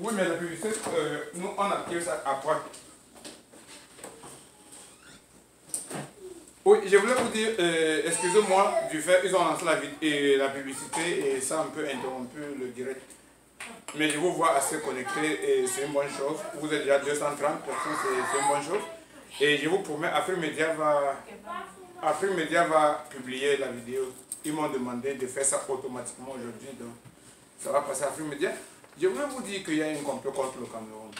Oui, mais la publicité, nous, on active ça après. Oui, je voulais vous dire, excusez-moi du fait, ils ont lancé la publicité et ça a un peu interrompu le direct. Mais je vous vois assez connecté et c'est une bonne chose. Vous êtes déjà 230 personnes, c'est une bonne chose. Et je vous promets, Afrique Média va publier la vidéo. Ils m'ont demandé de faire ça automatiquement aujourd'hui, donc ça va passer à Afrique Média. Je voulais vous dire qu'il y a un complot contre le Cameroun.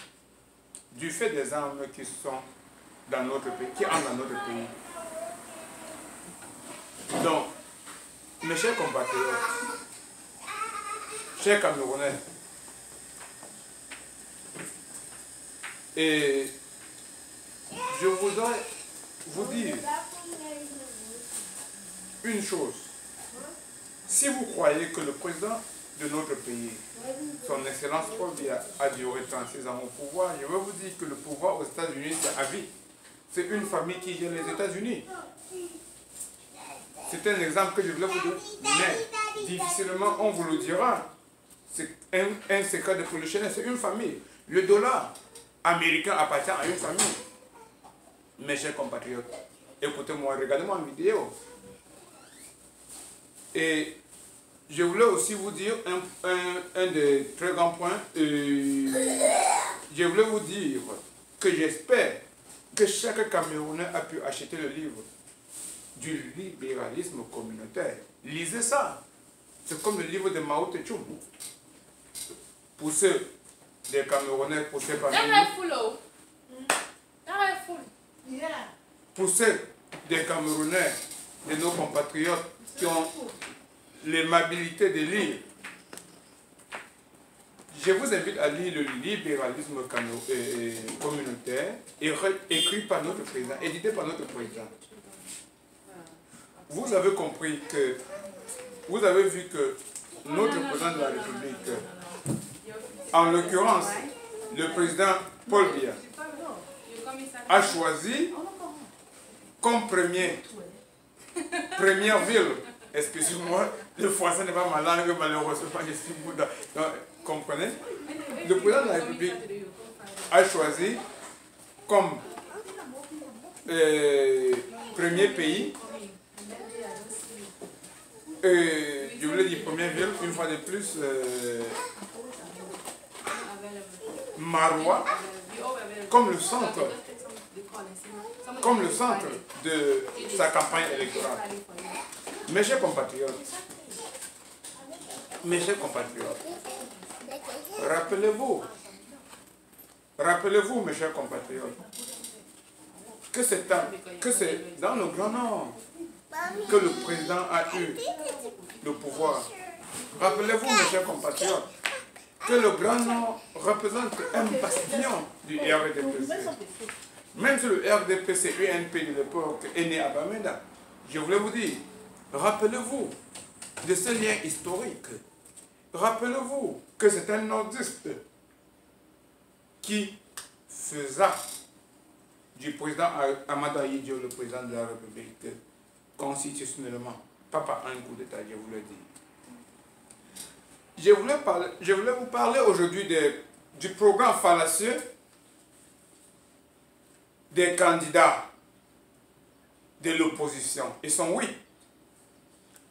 Du fait des armes qui sont dans notre pays, qui entrent dans notre pays. Donc, mes chers compatriotes, chers Camerounais, et je voudrais vous dire une chose. Si vous croyez que le président de notre pays, son Excellence Paul Biya, a duré 36 ans au pouvoir, je veux vous dire que le pouvoir aux États-Unis, c'est à vie. C'est une famille qui gère les États-Unis. C'est un exemple que je voulais vous donner, mais difficilement on vous le dira. C'est un secret de polichinelle, c'est une famille. Le dollar américain appartient à une famille. Mes chers compatriotes, écoutez-moi, regardez-moi en vidéo. Et je voulais aussi vous dire un des très grands points. Je voulais vous dire que j'espère que chaque Camerounais a pu acheter le livre du libéralisme communautaire. Lisez ça. C'est comme le livre de Mao Tse-tung. Pour ceux des Camerounais, pour ceux parmi nous. Pour ceux des Camerounais, de nos compatriotes qui ont l'aimabilité de lire, je vous invite à lire le libéralisme communautaire, écrit par notre président, édité par notre président. Vous avez compris que, vous avez vu que notre président de la République, en l'occurrence, le président Paul Biya, a choisi comme première ville, excusez-moi, le français n'est pas ma langue, malheureusement, je suis Bouddha. Donc, comprenez? Le président de la République a choisi comme premier pays, je voulais dire première ville, une fois de plus, Maroua, comme le centre de sa campagne électorale. Mes chers compatriotes, rappelez-vous, mes chers compatriotes, que c'est dans le Grand Nord que le président a eu le pouvoir. Rappelez-vous, mes chers compatriotes, que le Grand Nord représente un bastion du RDPC. Même si le RDPC UNP de l'époque est né à Bamenda, je voulais vous dire, rappelez-vous de ce lien historique. Rappelez-vous que c'est un nordiste qui faisait du président Amadou Ahidjo, le président de la République, constitutionnellement, pas par un coup d'État, je vous le dis. Je voulais vous parler aujourd'hui du programme fallacieux des candidats de l'opposition. Ils sont 8.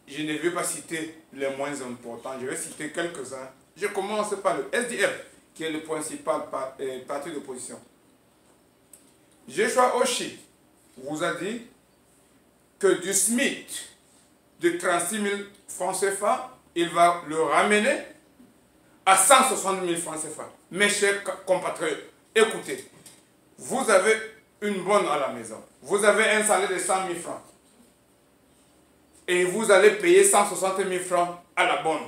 Je ne vais pas citer les moins importants, je vais citer quelques-uns. Je commence par le SDF, qui est le principal parti d'opposition. Joshua Oshi vous a dit que du SMIC de 36 000 francs CFA, il va le ramener à 160 000 francs CFA. Mes chers compatriotes, écoutez, vous avez une bonne à la maison. Vous avez un salaire de 100 000 francs. Et vous allez payer 160 000 francs à la bonne.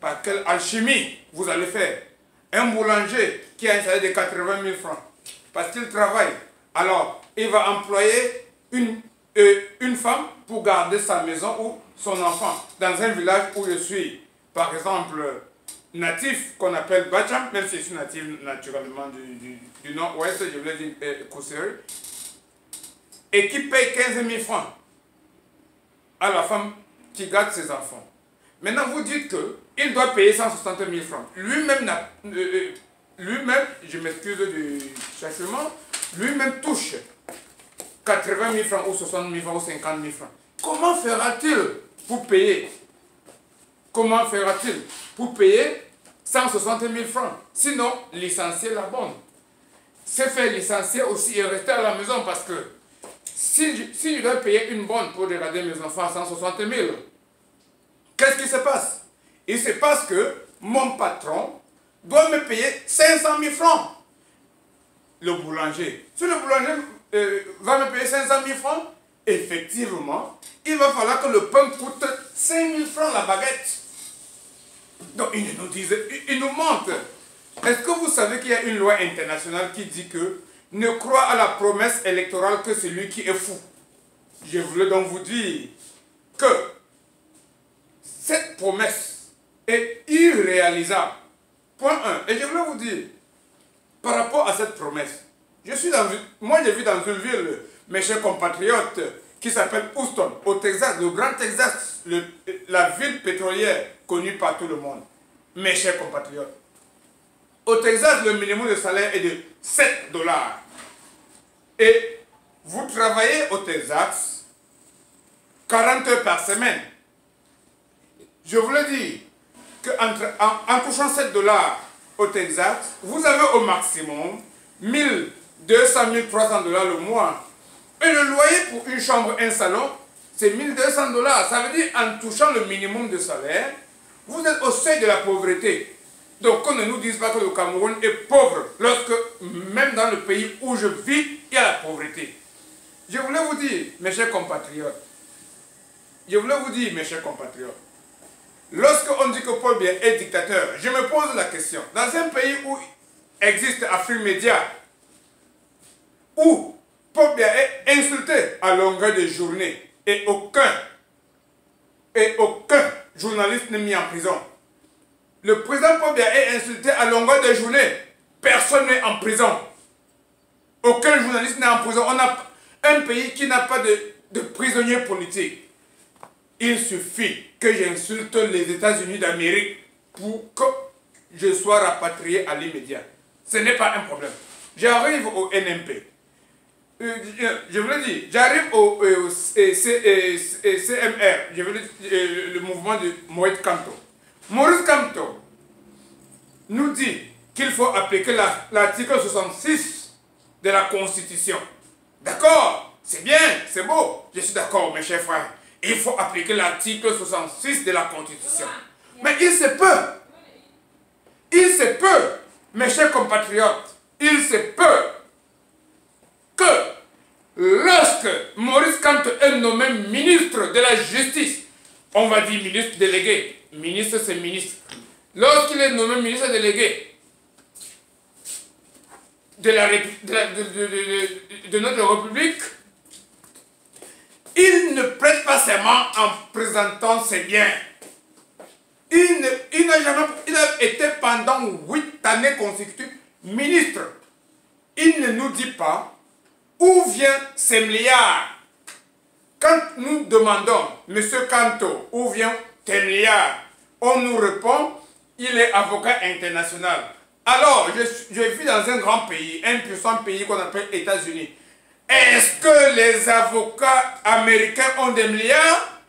Par quelle alchimie vous allez faire? Un boulanger qui a un salaire de 80 000 francs, parce qu'il travaille, alors il va employer une femme pour garder sa maison ou son enfant dans un village où je suis, par exemple, natif, qu'on appelle Bacham, même si je suis natif naturellement du nord-ouest, je voulais dire Kousseri, et qui paye 15 000 francs à la femme qui garde ses enfants. Maintenant, vous dites qu'il doit payer 160 000 francs. Lui-même, je m'excuse du châtiment, lui-même touche 80 000 francs ou 60 000 francs ou 50 000 francs. Comment fera-t-il pour payer? Comment fera-t-il pour payer 160 000 francs? Sinon, licencier la bonne. C'est faire licencier aussi et rester à la maison parce que si je dois payer une bonne pour regarder mes enfants à 160 000, qu'est-ce qui se passe? Il se passe que mon patron doit me payer 500 000 francs. Le boulanger. Si le boulanger va me payer 500 000 francs, effectivement, il va falloir que le pain coûte 5 000 francs la baguette. Donc, ils nous mentent. Est-ce que vous savez qu'il y a une loi internationale qui dit que ne croit à la promesse électorale que celui qui est fou? Je voulais donc vous dire que cette promesse est irréalisable. Point 1. Et je voulais vous dire, par rapport à cette promesse, moi j'ai vu dans une ville, mes chers compatriotes, qui s'appelle Houston, au Texas, le Grand Texas, la ville pétrolière connue par tout le monde. Mes chers compatriotes. Au Texas, le minimum de salaire est de 7 $. Et vous travaillez au Texas 40 heures par semaine. Je voulais dire qu'en touchant 7 $ au Texas, vous avez au maximum 1200, 1300 $ le mois. Et le loyer pour une chambre, un salon, c'est 1200 $. Ça veut dire en touchant le minimum de salaire, vous êtes au seuil de la pauvreté. Donc qu'on ne nous dise pas que le Cameroun est pauvre, lorsque même dans le pays où je vis, il y a la pauvreté. Je voulais vous dire, mes chers compatriotes, lorsqu'on dit que Paul Biya est dictateur, je me pose la question, dans un pays où existe Afrimédia, où Paul Biya est insulté à longueur de journée, et aucun journaliste n'est mis en prison. Le président Paul Biya est insulté à longueur de journée. Personne n'est en prison. Aucun journaliste n'est en prison. On a un pays qui n'a pas de prisonniers politiques. Il suffit que j'insulte les États-Unis d'Amérique pour que je sois rapatrié à l'immédiat. Ce n'est pas un problème. J'arrive au NMP. Je vous l'ai dit, j'arrive au CMR, le mouvement de Maurice Kamto. Maurice Kamto nous dit qu'il faut appliquer l'article 66 de la Constitution. D'accord, c'est bien, c'est beau, je suis d'accord mes chers frères. Il faut appliquer l'article 66 de la Constitution. Mais il se peut, mes chers compatriotes, il se peut que lorsque Maurice Kamto est nommé ministre de la Justice, on va dire ministre délégué, ministre c'est ministre, lorsqu'il est nommé ministre délégué de notre République, il ne prête pas serment en présentant ses biens. Il a été pendant 8 années consécutives ministre. Il ne nous dit pas où viennent ces milliards. Quand nous demandons, Monsieur Kamto, où vient tes milliards, on nous répond, il est avocat international. Alors, je vis dans un grand pays, un puissant pays qu'on appelle États-Unis. Est-ce que les avocats américains ont des milliards?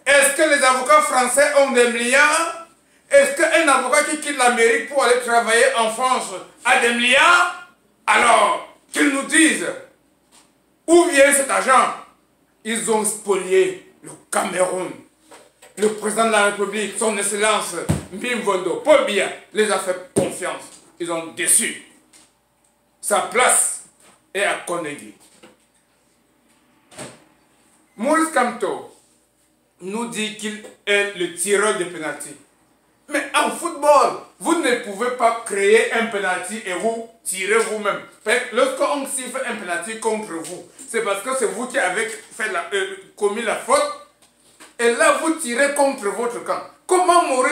Est-ce que les avocats français ont des milliards? Est-ce qu'un avocat qui quitte l'Amérique pour aller travailler en France a des milliards? Alors, qu'ils nous disent où vient cet argent? Ils ont spolié le Cameroun. Le président de la République, son excellence Mbimvondo, Paul Biya, les a fait confiance. Ils ont déçu. Sa place est à Konegi. Maurice Kamto nous dit qu'il est le tireur de pénalty. Mais en football, vous ne pouvez pas créer un pénalty et vous tirer vous-même. Lorsqu'on siffle un pénalty contre vous, c'est parce que c'est vous qui avez commis la faute. Et là, vous tirez contre votre camp. Comment Maurice